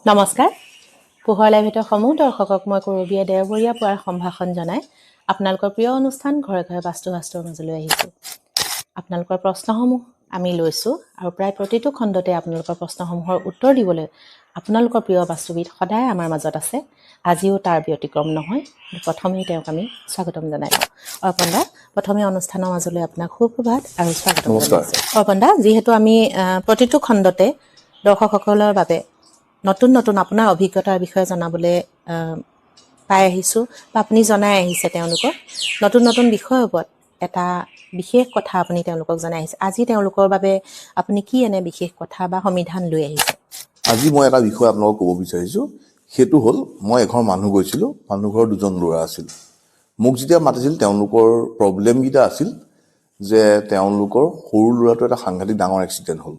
নমস্কাৰ পোহৰ লাইভৰ সমূহ দৰ্শকক মই কৰবীয়া দেওবৰীয়া পুৱাৰ সম্ভাষণ জনাই আপোনালোকৰ প্ৰিয় অনুষ্ঠান ঘৰে ঘৰে বাস্তুশাস্ত্ৰৰ মাজলৈ আহিছোঁ। আপোনালোকৰ প্ৰশ্নসমূহ আমি লৈছোঁ আৰু প্ৰায় প্ৰতিটো খণ্ডতে আপোনালোকৰ প্ৰশ্নসমূহৰ উত্তৰ দিবলৈ আপোনালোকৰ প্ৰিয় বাস্তুবিদ সদায় আমাৰ মাজত আছে। আজিও তাৰ ব্যতিক্ৰম নহয়। প্ৰথমেই তেওঁক আমি স্বাগতম জনাই লওঁ। অৰ্পণ দা, প্ৰথমে অনুষ্ঠানৰ মাজলৈ আপোনাক সুপ্ৰভাত আৰু স্বাগতম জনাইছোঁ। অৰ্পণ দা, যিহেতু আমি প্ৰতিটো খণ্ডতে দৰ্শকসকলৰ বাবে নতুন নতুন আপোনাৰ অভিজ্ঞতাৰ বিষয়ে জনাবলৈ পাই আহিছোঁ বা আপুনি জনাই আহিছে তেওঁলোকক নতুন নতুন বিষয়ৰ ওপৰত এটা বিশেষ কথা আপুনি তেওঁলোকক জনাই আহিছে। আজি তেওঁলোকৰ বাবে আপুনি কি এনে বিশেষ কথা বা সমিধান লৈ আহিছে? আজি মই এটা বিষয় আপোনালোকক ক'ব বিচাৰিছোঁ। সেইটো হ'ল, মই এঘৰ মানুহ গৈছিলোঁ, মানুহ ঘৰৰ দুজন ল'ৰা আছিল। মোক যেতিয়া মাতিছিল তেওঁলোকৰ প্ৰব্লেমকেইটা আছিল যে তেওঁলোকৰ সৰু ল'ৰাটো এটা সাংঘাতিক ডাঙৰ এক্সিডেণ্ট হ'ল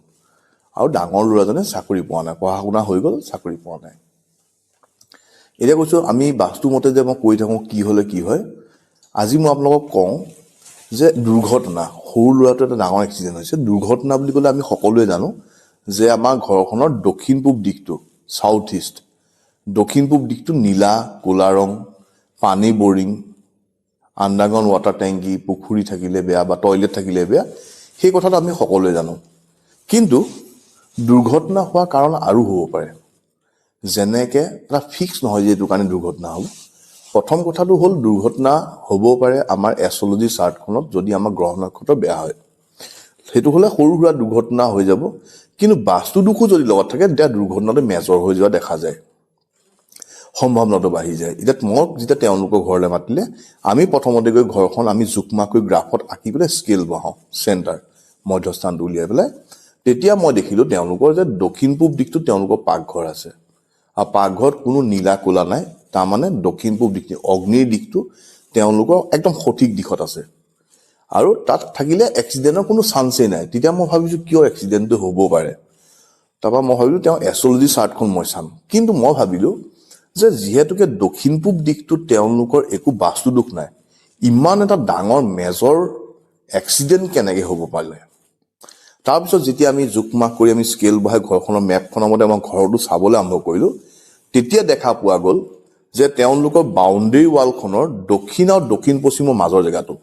আৰু ডাঙৰ ল'ৰাজনে চাকৰি পোৱা নাই, পঢ়া শুনা হৈ গ'ল, চাকৰি পোৱা নাই। এতিয়া কৈছোঁ আমি বাস্তুমতে যে মই কৈ থাকোঁ কি হ'লে কি হয়, আজি মই আপোনালোকক কওঁ যে দুৰ্ঘটনা, সৰু ল'ৰাটো এটা ডাঙৰ এক্সিডেণ্ট হৈছে। দুৰ্ঘটনা বুলি ক'লে আমি সকলোৱে জানো যে আমাৰ ঘৰখনৰ দক্ষিণ পূব দিশটো, চাউথ ইষ্ট, দক্ষিণ পূব দিশটো নীলা ক'লা ৰং, পানী বৰিং, আণ্ডাৰগ্ৰাউণ্ড ৱাটাৰ টেংকি, পুখুৰী থাকিলে বেয়া বা টয়লেট থাকিলে বেয়া, সেই কথাটো আমি সকলোৱে জানো। কিন্তু দুৰ্ঘটনা হোৱাৰ কাৰণ আৰু হ'ব পাৰে, যেনেকৈ এটা ফিক্স নহয় যে এইটো কাৰণে দুৰ্ঘটনা হ'ব। প্ৰথম কথাটো হ'ল, দুৰ্ঘটনা হ'ব পাৰে আমাৰ এষ্ট্ৰলজি চাৰ্টখনত যদি আমাৰ গ্ৰহ নক্ষত্ৰ বেয়া হয়, সেইটো হ'লে সৰু সুৰা দুৰ্ঘটনা হৈ যাব। কিন্তু বাস্তু দোষো যদি লগত থাকে তেতিয়া দুৰ্ঘটনাটো মেজৰ হৈ যোৱা দেখা যায়, সম্ভাৱনাটো বাঢ়ি যায়। এতিয়া মোক যেতিয়া তেওঁলোকৰ ঘৰলৈ মাতিলে, আমি প্ৰথমতে গৈ ঘৰখন আমি জোখমাকৈ গ্ৰাফত আঁকি পেলাই স্কেল বহাওঁ, চেণ্টাৰ মধ্যস্থানটো উলিয়াই পেলাই। তেতিয়া মই দেখিলোঁ তেওঁলোকৰ যে দক্ষিণ পূব দিশটোত তেওঁলোকৰ পাকঘৰ আছে আৰু পাকঘৰত কোনো নীলা ক'লা নাই। তাৰমানে দক্ষিণ পূব দিশটো, অগ্নিৰ দিশটো তেওঁলোকৰ একদম সঠিক দিশত আছে আৰু তাত থাকিলে এক্সিডেণ্টৰ কোনো চান্সেই নাই। তেতিয়া মই ভাবিছোঁ কিয় এক্সিডেণ্টটো হ'ব পাৰে। তাৰপৰা মই ভাবিলোঁ তেওঁ এষ্ট্ৰলজি চাৰ্টখন মই চাম। কিন্তু মই ভাবিলোঁ যে যিহেতুকে দক্ষিণ পূব দিশটোত তেওঁলোকৰ একো বাস্তু দোষ নাই, ইমান এটা ডাঙৰ মেজৰ এক্সিডেণ্ট কেনেকৈ হ'ব পাৰিলে। তাৰপিছত যেতিয়া আমি জোখমাখ কৰি আমি স্কেল বহাই ঘৰখনৰ মেপখনৰ মতে আমাৰ ঘৰটো চাবলৈ আৰম্ভ কৰিলোঁ, তেতিয়া দেখা পোৱা গ'ল যে তেওঁলোকৰ বাউণ্ডেৰী ৱালখনৰ দক্ষিণ আৰু দক্ষিণ পশ্চিমৰ মাজৰ জেগাটো,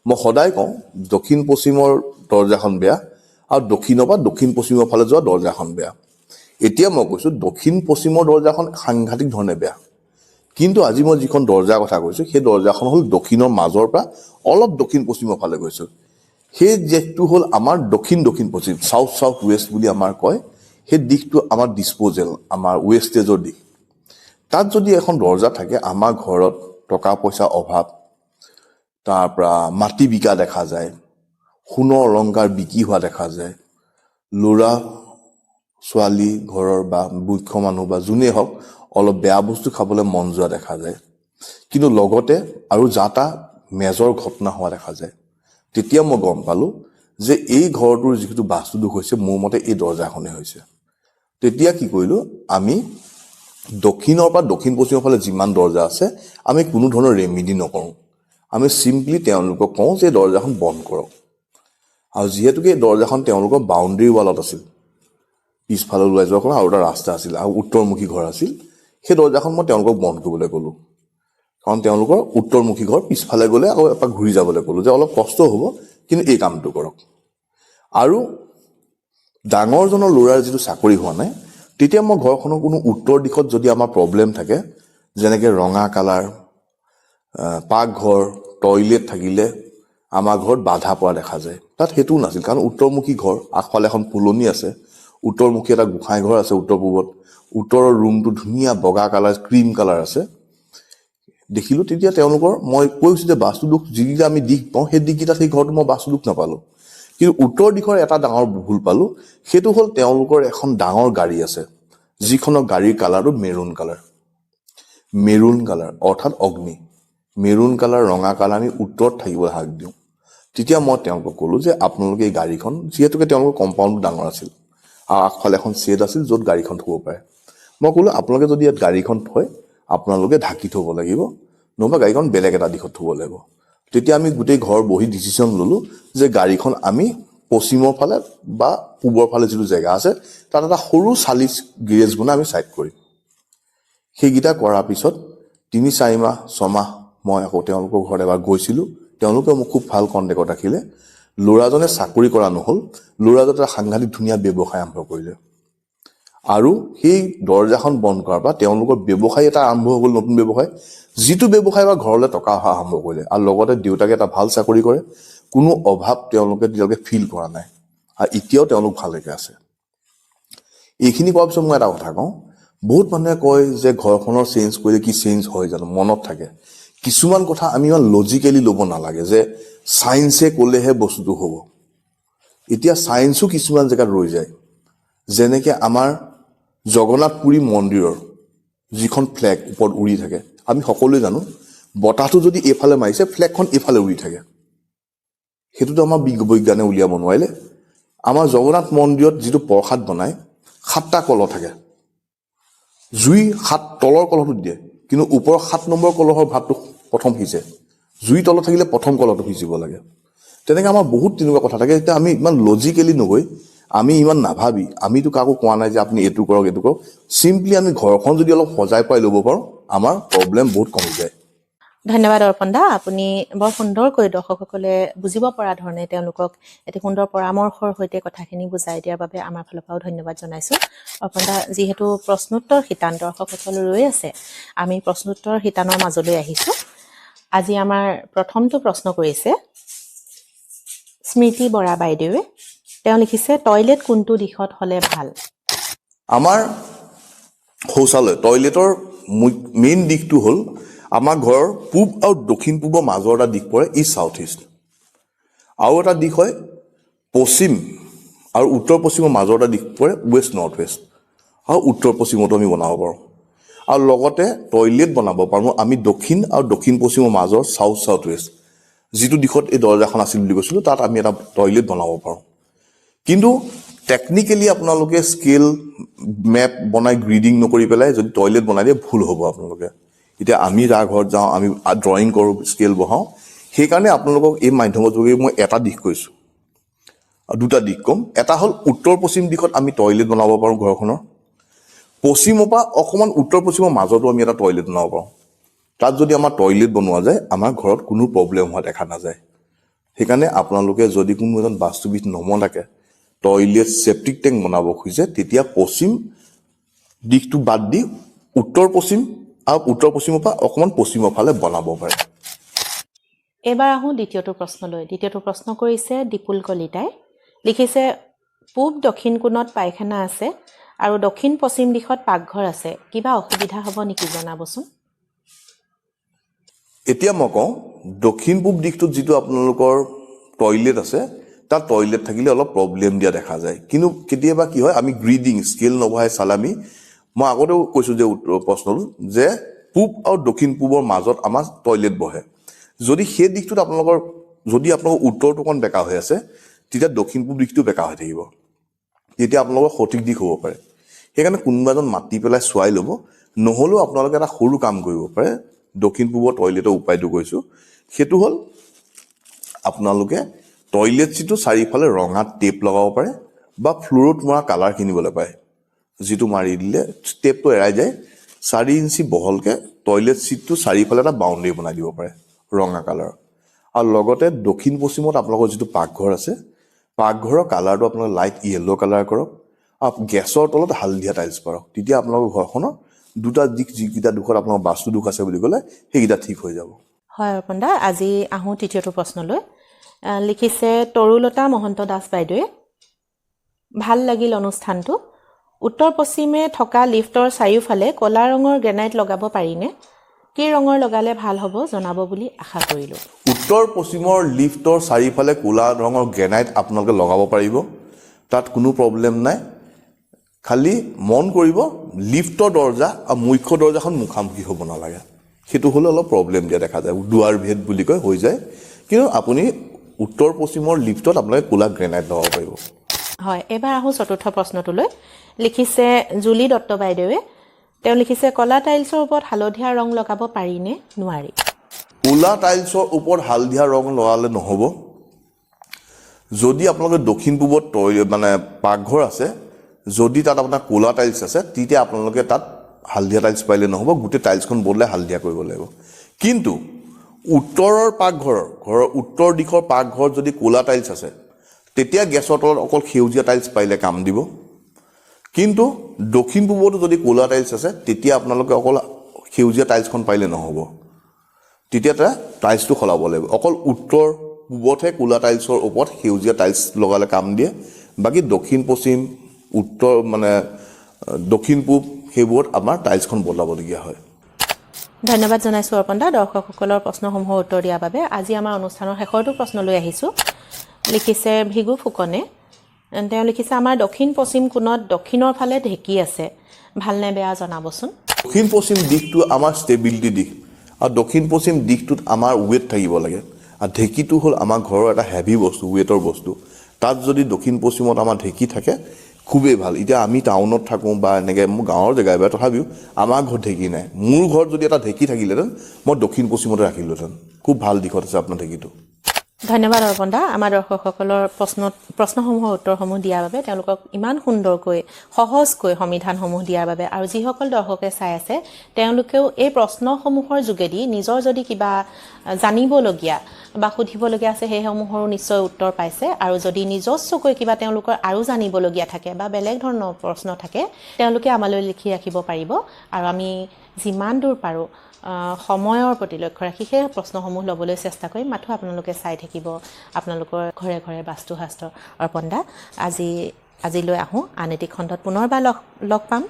মই সদায় কওঁ দক্ষিণ পশ্চিমৰ দৰ্জাখন বেয়া আৰু দক্ষিণৰ পৰা দক্ষিণ পশ্চিমৰ ফালে যোৱা দৰ্জাখন বেয়া। এতিয়া মই কৈছোঁ দক্ষিণ পশ্চিমৰ দৰ্জাখন সাংঘাতিক ধৰণে বেয়া, কিন্তু আজি মই যিখন দৰ্জাৰ কথা কৈছোঁ সেই দৰ্জাখন হ'ল দক্ষিণৰ মাজৰ পৰা অলপ দক্ষিণ পশ্চিমৰ ফালে গৈছোঁ। সেই দিশটো হ'ল আমাৰ দক্ষিণ দক্ষিণ পশ্চিম, চাউথ চাউথ ৱেষ্ট বুলি আমাৰ কয়। সেই দিশটো আমাৰ ডিছপ'জেল, আমাৰ ৱেষ্টেজৰ দিশ। তাত যদি এখন দৰ্জা থাকে, আমাৰ ঘৰত টকা পইচা অভাৱ, তাৰ পৰা মাটি বিকা দেখা যায়, সোণৰ অলংকাৰ বিক্ৰী হোৱা দেখা যায়, ল'ৰা ছোৱালী ঘৰৰ বা মুখ্য মানুহ বা যোনেই হওক অলপ বেয়া বস্তু খাবলৈ মন যোৱা দেখা যায়, কিন্তু লগতে আৰু যাতা মেজৰ ঘটনা হোৱা দেখা যায়। তেতিয়া মই গম পালোঁ যে এই ঘৰটোৰ যিটো বাস্তুদোষ হৈছে, মোৰ মতে এই দৰ্জাখনেই হৈছে। তেতিয়া কি কৰিলোঁ, আমি দক্ষিণৰ পৰা দক্ষিণ পশ্চিমৰ ফালে যিমান দৰ্জা আছে আমি কোনো ধৰণৰ ৰেমিডি নকৰোঁ। আমি চিম্পলি তেওঁলোকক কওঁ যে দৰ্জাখন বন্ধ কৰক। আৰু যিহেতুকে এই দৰ্জাখন তেওঁলোকৰ বাউণ্ডেৰী ৱালত আছিল, পিছফালে ওলাই যোৱাৰ কাৰণে আৰু এটা ৰাস্তা আছিল আৰু উত্তৰমুখী ঘৰ আছিল, সেই দৰ্জাখন মই তেওঁলোকক বন্ধ কৰিবলৈ ক'লোঁ। কাৰণ তেওঁলোকৰ উত্তৰমুখী ঘৰ, পিছফালে গ'লে আকৌ এপাক ঘূৰি যাবলৈ ক'লোঁ যে অলপ কষ্ট হ'ব কিন্তু এই কামটো কৰক। আৰু ডাঙৰজনৰ ল'ৰাৰ যিটো চাকৰি হোৱা নাই, তেতিয়া মই ঘৰখনৰ কোনো উত্তৰ দিশত যদি আমাৰ প্ৰব্লেম থাকে, যেনেকৈ ৰঙা কালাৰ, পাকঘৰ, টয়লেট থাকিলে আমাৰ ঘৰত বাধা পৰা দেখা যায়। তাত সেইটোও নাছিল, কাৰণ উত্তৰমুখী ঘৰ, আগফালে এখন ফুলনি আছে, উত্তৰমুখী এটা গোঁসাই ঘৰ আছে উত্তৰ পূবত, উত্তৰৰ ৰুমটো ধুনীয়া বগা কালাৰ, ক্ৰীম কালাৰ আছে। দেখিলোঁ তেতিয়া তেওঁলোকৰ, মই কৈছোঁ যে বাস্তু দোষ যিকেইটা আমি দিশ পাওঁ সেই দিশকেইটাত সেই ঘৰটো মই বাস্তু দোষ নাপালোঁ। কিন্তু উত্তৰ দিশৰ এটা ডাঙৰ ভুল পালোঁ, সেইটো হ'ল তেওঁলোকৰ এখন ডাঙৰ গাড়ী আছে, যিখনৰ গাড়ীৰ কালাৰটো মেৰুণ কালাৰ। মেৰুণ কালাৰ অৰ্থাৎ অগ্নি, মেৰুণ কালাৰ, ৰঙা কালাৰ আমি উত্তৰত থাকিবলৈ হাক দিওঁ। তেতিয়া মই তেওঁলোকক ক'লোঁ যে আপোনালোকে এই গাড়ীখন, যিহেতুকে তেওঁলোকৰ কম্পাউণ্ডটো ডাঙৰ আছিল আৰু আগফালে এখন শ্বেড আছিল য'ত গাড়ীখন থ'ব পাৰে, মই ক'লোঁ আপোনালোকে যদি ইয়াত গাড়ীখন থয় আপোনালোকে ঢাকি থ'ব লাগিব, নহ'বা গাড়ীখন বেলেগ এটা দিশত থ'ব লাগিব। তেতিয়া আমি গোটেই ঘৰ বহি ডিচিশ্যন ল'লোঁ যে গাড়ীখন আমি পশ্চিমৰ ফালে বা পূবৰ ফালে যিটো জেগা আছে তাত এটা সৰু চালি গেৰেজ বনাই আমি ছাইড কৰিম। সেইকেইটা কৰাৰ পিছত 3-4 মাহ 6 মাহ মই আকৌ তেওঁলোকৰ ঘৰত এবাৰ গৈছিলোঁ। তেওঁলোকে মোক খুব ভাল কণ্টেক্টত ৰাখিলে। ল'ৰাজনে চাকৰি কৰা নহ'ল, ল'ৰাজনে এটা সাংঘাতিক ধুনীয়া ব্যৱসায় আৰম্ভ কৰিলে। আৰু সেই দৰ্জাখন বন্ধ কৰাৰ পৰা তেওঁলোকৰ ব্যৱসায় এটা আৰম্ভ হৈ গ'ল, নতুন ব্যৱসায়, যিটো ব্যৱসায় বা ঘৰলৈ টকা অহা আৰম্ভ কৰিলে। আৰু লগতে দেউতাকে এটা ভাল চাকৰি কৰে, কোনো অভাৱ তেওঁলোকে ফিল কৰা নাই, আৰু এতিয়াও তেওঁলোক ভালকৈ আছে। এইখিনি কোৱাৰ পিছত মই এটা কথা কওঁ, বহুত মানুহে কয় যে ঘৰখনৰ চেঞ্জ কৰিলে কি চেঞ্জ হয় জানো, মনত থাকে। কিছুমান কথা আমি ইমান লজিকেলি ল'ব নালাগে যে চায়েন্সে ক'লেহে বস্তুটো হ'ব। এতিয়া চায়েন্সো কিছুমান জেগাত ৰৈ যায়। যেনেকৈ আমাৰ জগন্নাথ পুৰী মন্দিৰৰ যিখন ফ্লেগ ওপৰত উৰি থাকে, আমি সকলোৱে জানো বতাহটো যদি এইফালে মাৰিছে ফ্লেগখন এইফালে উৰি থাকে। সেইটোতো আমাৰ বিজ্ঞানে উলিয়াব নোৱাৰিলে। আমাৰ জগন্নাথ মন্দিৰত যিটো প্ৰসাদ বনায় 7টা কলহ থাকে। জুই 7 তলৰ কলহটো দিয়ে, কিন্তু ওপৰৰ 7 নম্বৰ কলহৰ ভাতটো প্ৰথম সিজে। জুই তলত থাকিলে প্ৰথম কলহটো সিজিব লাগে। তেনেকৈ আমাৰ বহুত তেনেকুৱা কথা থাকে। এতিয়া আমি ইমান লজিকেলি নগৈ, আমি ইমান নাভাবি, আমিতো কাকো কোৱা নাই যে আপুনি এইটো কৰক এইটো কৰক, চিম্পলি আমি ঘৰখন যদি অলপ সজাই পাই ল'ব পাৰোঁ, আমাৰ প্ৰব্লেম বহুত কমি যায়। ধন্যবাদ অৰ্পণ দা, আপুনি বৰ সুন্দৰকৈ দৰ্শকসকলে বুজিব পৰা ধৰণে তেওঁলোকক এটি সুন্দৰ পৰামৰ্শৰ সৈতে কথাখিনি বুজাই দিয়াৰ বাবে আমাৰ ফালৰ পৰাও ধন্যবাদ জনাইছোঁ। অৰ্পণ দা, যিহেতু প্ৰশ্নোত্তৰ শিতান দৰ্শকসকল ৰৈ আছে, আমি প্ৰশ্নোত্তৰ শিতানৰ মাজলৈ আহিছোঁ। আজি আমাৰ প্ৰথমটো প্ৰশ্ন কৰিছে স্মৃতি বৰা বাইদেৱে। তেওঁ লিখিছে, টয়লেট কোনটো দিশত হ'লে ভাল? আমাৰ শৌচালয় টয়লেটৰ মেইন দিশটো হ'ল আমাৰ ঘৰৰ পূব আৰু দক্ষিণ পূবৰ মাজৰ এটা দিশ পৰে, ইষ্ট চাউথ ইষ্ট। আৰু এটা দিশ হয় পশ্চিম আৰু উত্তৰ পশ্চিমৰ মাজৰ এটা দিশ পৰে, ৱেষ্ট নৰ্থ ৱেষ্ট। আৰু উত্তৰ পশ্চিমতো আমি বনাব পাৰোঁ। আৰু লগতে টয়লেট বনাব পাৰোঁ আমি দক্ষিণ আৰু দক্ষিণ পশ্চিমৰ মাজৰ চাউথ চাউথ ৱেষ্ট, যিটো দিশত এই দৰ্জাখন আছিল বুলি কৈছিলোঁ, তাত আমি এটা টয়লেট বনাব পাৰোঁ। কিন্তু টেকনিকেলি আপোনালোকে স্কেল মেপ বনাই গ্ৰিডিং নকৰি পেলাই যদি টয়লেট বনাই দিয়ে ভুল হ'ব আপোনালোকে। এতিয়া আমি যাৰ ঘৰত যাওঁ, আমি ড্ৰয়িং কৰোঁ, স্কেল বহাওঁ, সেইকাৰণে আপোনালোকক এই মাধ্যমৰ যোগেদি মই এটা দিশ কৈছোঁ, দুটা দিশ ক'ম। এটা হ'ল উত্তৰ পশ্চিম দিশত আমি টয়লেট বনাব পাৰোঁ ঘৰখনৰ। পশ্চিমৰ পৰা অকণমান উত্তৰ পশ্চিমৰ মাজতো আমি এটা টয়লেট বনাব পাৰোঁ। তাত যদি আমাৰ টয়লেট বনোৱা যায়, আমাৰ ঘৰত কোনো প্ৰব্লেম হোৱা দেখা নাযায়। সেইকাৰণে আপোনালোকে যদি কোনো এজন বাস্তুবিদ নমনাকে টয়লেট ছেপ্টিক টেংক বনাব খোজে, তেতিয়া পশ্চিম দিশটো বাদ দি উত্তৰ পশ্চিম আৰু উত্তৰ পশ্চিমৰ পৰা অকণমান পশ্চিমৰ ফালে বনাব পাৰে। এইবাৰ আহোঁ দ্বিতীয়টো প্ৰশ্নলৈ। দ্বিতীয়টো প্ৰশ্ন কৰিছে দীপুল কলিতাই। লিখিছে, পূব দক্ষিণ কোণত পায়খানা আছে আৰু দক্ষিণ পশ্চিম দিশত পাকঘৰ আছে, কিবা অসুবিধা হ'ব নেকি জনাবচোন। এতিয়া মই কওঁ, দক্ষিণ পূব দিশটোত যিটো আপোনালোকৰ টয়লেট আছে, তাত টয়লেট থাকিলে অলপ প্ৰব্লেম দিয়া দেখা যায়। কিন্তু কেতিয়াবা কি হয়, আমি গ্ৰিডিং স্কেল নবহাই চালামি, মই আগতেও কৈছোঁ যে প্ৰশ্নটো যে পূব আৰু দক্ষিণ পূবৰ মাজত আমাৰ টয়লেট বহে। যদি সেই দিশটোত আপোনালোকৰ উত্তৰটো অকণ বেকা হৈ আছে, তেতিয়া দক্ষিণ পূব দিশটো বেকা হৈ থাকিব। তেতিয়া আপোনালোকৰ সঠিক দিশ হ'ব পাৰে। সেইকাৰণে কোনোবা এজন মাতি পেলাই চোৱাই ল'ব। নহ'লেও আপোনালোকে এটা সৰু কাম কৰিব পাৰে, দক্ষিণ পূবৰ টয়লেটৰ উপায়টো কৈছোঁ। সেইটো হ'ল আপোনালোকে টয়লেট চিটটো চাৰিওফালে ৰঙা টেপ লগাব পাৰে, বা ফ্ল'ৰত মৰা কালাৰ কিনিবলৈ পায়, যিটো মাৰি দিলে টেপটো এৰাই যায়। 4 ইঞ্চি বহলকৈ টয়লেট চিটটো চাৰিওফালে এটা বাউণ্ডেৰী বনাই দিব পাৰে ৰঙা কালাৰ। আৰু লগতে দক্ষিণ পশ্চিমত আপোনালোকৰ যিটো পাকঘৰ আছে, পাকঘৰৰ কালাৰটো আপোনালোকে লাইট য়েল্ল' কালাৰ কৰক, আৰু গেছৰ তলত হালধীয়া টাইলছ কৰক। তেতিয়া আপোনালোকৰ ঘৰখনৰ দুটা দিশ, যিকেইটা দুখত আপোনালোকৰ বাস্তু দুখ আছে বুলি ক'লে, সেইকেইটা ঠিক হৈ যাব। হয় অৰ্পণ দা, আজি আহোঁ তৃতীয়টো প্ৰশ্নলৈ। লিখিছে তৰুলতা মহন্ত দাস বাইদেৱে। ভাল লাগিল অনুষ্ঠানটো। উত্তৰ পশ্চিমে থকা লিফ্টৰ চাৰিওফালে ক'লা ৰঙৰ গ্ৰেনাইট লগাব পাৰিনে? কি ৰঙৰ লগালে ভাল হ'ব জনাব বুলি আশা কৰিলোঁ। উত্তৰ পশ্চিমৰ লিফ্টৰ চাৰিওফালে ক'লা ৰঙৰ গ্ৰেনাইট আপোনালোকে লগাব পাৰিব, তাত কোনো প্ৰব্লেম নাই। খালি মন কৰিব, লিফ্টৰ দৰ্জা আৰু মুখ্য দৰ্জাখন মুখামুখি হ'ব নালাগে। সেইটো হ'লে অলপ প্ৰব্লেম দিয়া দেখা যায়, দুৱাৰ ভেদ বুলি কয়, হৈ যায়। কিন্তু আপুনি উত্তৰ পশ্চিমৰ লিফ্টত আপোনালোকে ক'লা গ্ৰেনাইট লগাব পাৰিব। হয়, এইবাৰ আহোঁ চতুৰ্থ প্ৰশ্নটোলৈ। লিখিছে জুলি দত্ত বাইদেৱে। তেওঁ লিখিছে, ক'লা টাইলছৰ ওপৰত হালধীয়া ৰং লগাব পাৰিনে নোৱাৰি? ক'লা টাইলছৰ ওপৰত হালধীয়া ৰং লগালে নহ'ব। যদি আপোনালোকে দক্ষিণ পূবত পাকঘৰ আছে, যদি তাত আপোনাৰ ক'লা টাইলছ আছে, তেতিয়া আপোনালোকে তাত হালধীয়া টাইলছ পাৰিলে নহ'ব, গোটেই টাইলছখন বদলাই হালধীয়া কৰিব লাগিব। কিন্তু উত্তৰৰ পাকঘৰৰ ঘৰৰ উত্তৰ দিশৰ পাকঘৰত যদি ক'লা টাইলছ আছে তেতিয়া গেছৰ তলত অকল সেউজীয়া টাইলছ পাৰিলে কাম দিব। কিন্তু দক্ষিণ পূবতো যদি ক'লা টাইলছ আছে তেতিয়া আপোনালোকে অকল সেউজীয়া টাইলছখন পাৰিলে নহ'ব, তেতিয়া টাইলছটো সলাব লাগিব। অকল উত্তৰ পূবতহে ক'লা টাইলছৰ ওপৰত সেউজীয়া টাইলছ লগালে কাম দিয়ে, বাকী দক্ষিণ পশ্চিম উত্তৰ মানে দক্ষিণ পূব সেইবোৰত আমাৰ টাইলছখন বদলাবলগীয়া হয়। ধন্যবাদ জনাইছোঁ অৰ্পণ দা দৰ্শকসকলৰ প্ৰশ্নসমূহৰ উত্তৰ দিয়াৰ বাবে। আজি আমাৰ অনুষ্ঠানৰ শেষৰটো প্ৰশ্ন লৈ আহিছোঁ। লিখিছে ভিগু ফুকনে। তেওঁ লিখিছে, আমাৰ দক্ষিণ পশ্চিম কোণত দক্ষিণৰ ফালে ঢেঁকী আছে, ভালনে বেয়া জনাবচোন। দক্ষিণ পশ্চিম দিশটো আমাৰ ষ্টেবিলিটি দিশ, আৰু দক্ষিণ পশ্চিম দিশটোত আমাৰ ৱেট থাকিব লাগে। আৰু ঢেঁকীটো হ'ল আমাৰ ঘৰৰ এটা হেভি বস্তু, ৱেটৰ বস্তু। তাত যদি দক্ষিণ পশ্চিমত আমাৰ ঢেঁকী থাকে খুবেই ভাল। এতিয়া আমি টাউনত থাকোঁ বা এনেকৈ মোৰ গাঁৱৰ জেগাই বা তথাপিও আমাৰ ঘৰত ঢেঁকী নাই। মোৰ ঘৰত যদি এটা ঢেঁকী থাকিলেহেঁতেন মই দক্ষিণ পশ্চিমতে ৰাখিলোহেঁতেন। খুব ভাল দিশত আছে আপোনাৰ ঢেঁকীটো। ধন্যবাদ অৰ্পণ দা আমাৰ দৰ্শকসকলৰ প্ৰশ্নসমূহৰ উত্তৰসমূহ দিয়াৰ বাবে, তেওঁলোকক ইমান সুন্দৰকৈ সহজকৈ সমিধানসমূহ দিয়াৰ বাবে। আৰু যিসকল দৰ্শকে চাই আছে তেওঁলোকেও এই প্ৰশ্নসমূহৰ যোগেদি নিজৰ যদি কিবা জানিবলগীয়া বা সুধিবলগীয়া আছে সেইসমূহৰো নিশ্চয় উত্তৰ পাইছে। আৰু যদি নিজস্বকৈ কিবা তেওঁলোকৰ আৰু জানিবলগীয়া থাকে বা বেলেগ ধৰণৰ প্ৰশ্ন থাকে তেওঁলোকে আমালৈ লিখি ৰাখিব পাৰিব, আৰু আমি যিমান দূৰ পাৰোঁ সময়ৰ প্ৰতি লক্ষ্য ৰাখি সেই প্ৰশ্নসমূহ ল'বলৈ চেষ্টা কৰিম। মাথো আপোনালোকে চাই থাকিব আপোনালোকৰ ঘৰে ঘৰে বাস্তুশাস্ত্ৰ। অৰ্পণ দা আজিলৈ আহোঁ, আন এটি খণ্ডত পুনৰবাৰ লগ পাম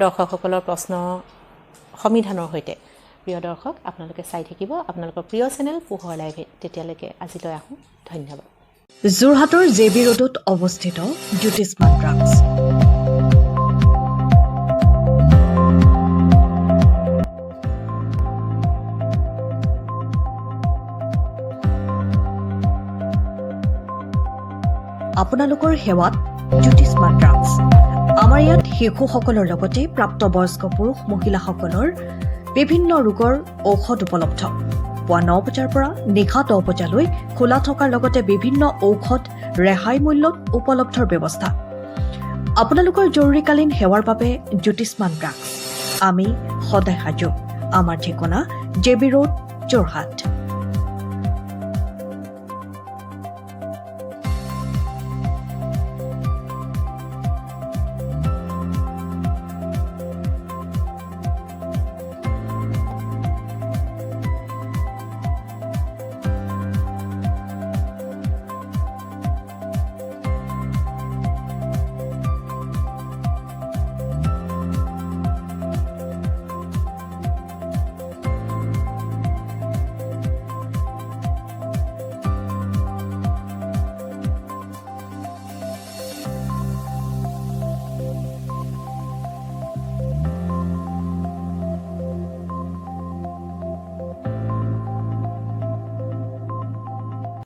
দৰ্শকসকলৰ প্ৰশ্ন সমিধানৰ সৈতে। প্ৰিয় দৰ্শক, আপোনালোকে চাই থাকিব আপোনালোকৰ প্ৰিয় চেনেল পোহৰ লাইভে। তেতিয়ালৈকে আজিলৈ আহোঁ, ধন্যবাদ। যোৰহাটৰ JB ৰোডত অৱস্থিত জ্যোতিষ্মান ড্ৰাগছ। আপোনালোকৰ সেৱাত জ্যোতিষ্মান ড্ৰাগছ। আমাৰ ইয়াত শিশুসকলৰ লগতে প্ৰাপ্তবয়স্ক পুৰুষ মহিলাসকলৰ বিভিন্ন ৰোগৰ ঔষধ উপলব্ধ। পুৱা 9 বজাৰ পৰা নিশা 10 বজালৈ খোলা থকাৰ লগতে বিভিন্ন ঔষধ ৰেহাই মূল্যত উপলব্ধৰ ব্যৱস্থা। আপোনালোকৰ জৰুৰীকালীন সেৱাৰ বাবে জ্যোতিষ্মান ড্ৰাগছ। আমি সদায় সাজু। আমাৰ ঠিকনা JB ৰোড, যোৰহাট।